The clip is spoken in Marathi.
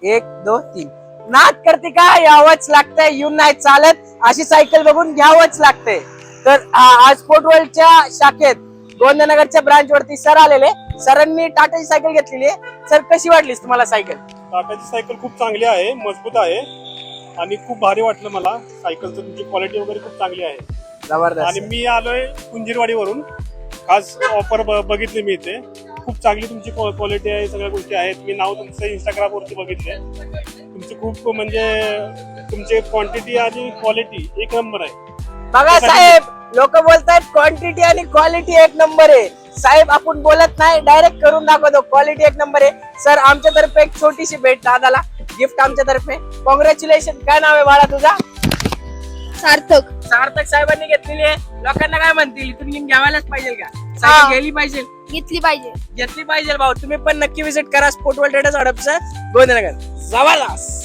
1 2 3 नाद करते का यावंच लागतंय, येऊन नाही चालत, अशी सायकल बघून घ्यावंच लागतंय. तर आज स्पोर्ट वर्ल्डच्या शाखेत गोंदनगरच्या ब्रांच वरती सर आलेले. सरांनी टाटाची सायकल घेतलेली आहे. सर कशी वाटलीस तुम्हाला सायकल? टाटाची सायकल खूप चांगली आहे, मजबूत आहे आणि खूप भारी वाटलं मला. सायकलचं तुमची क्वालिटी वगैरे खूप चांगली आहे. जबरदस्त. आणि मी आलोय कुंजीरवाडीवरून, खास ऑफर बघितली मी इथे. खूप चांगली तुमची क्वालिटी आहे, सगळ्या गोष्टी आहेत. मी नाव तुमचं इंस्टाग्राम वरती बघितले. तुमची खूप म्हणजे तुमची क्वांटिटी आणि क्वालिटी एक नंबर आहे. बघा साहेब, लोक बोलतात क्वांटिटी आणि क्वालिटी एक नंबर आहे. साहेब आपण बोलत नाही, डायरेक्ट करून दाखवतो. क्वालिटी एक नंबर आहे. सर आमच्यातर्फे एक छोटीशी भेट दादाला, गिफ्ट आमच्यातर्फे. कॉंग्रॅच्युलेशन. काय नाव आहे बाळा तुझा? सार्थक. सार्थक साहेबांनी घेतलेली आहे. लोकांना काय म्हणतील, इथून घेऊन घ्यायलाच पाहिजे का? सायकल गेली पाहिजे, घेतली पाहिजे. घेतली पाहिजे भाऊ. तुम्ही पण नक्की विजिट करा स्पोर्ट वर्ल्ड ट्रेडर्स हडपचं गोंदनगर. जबरदस्त.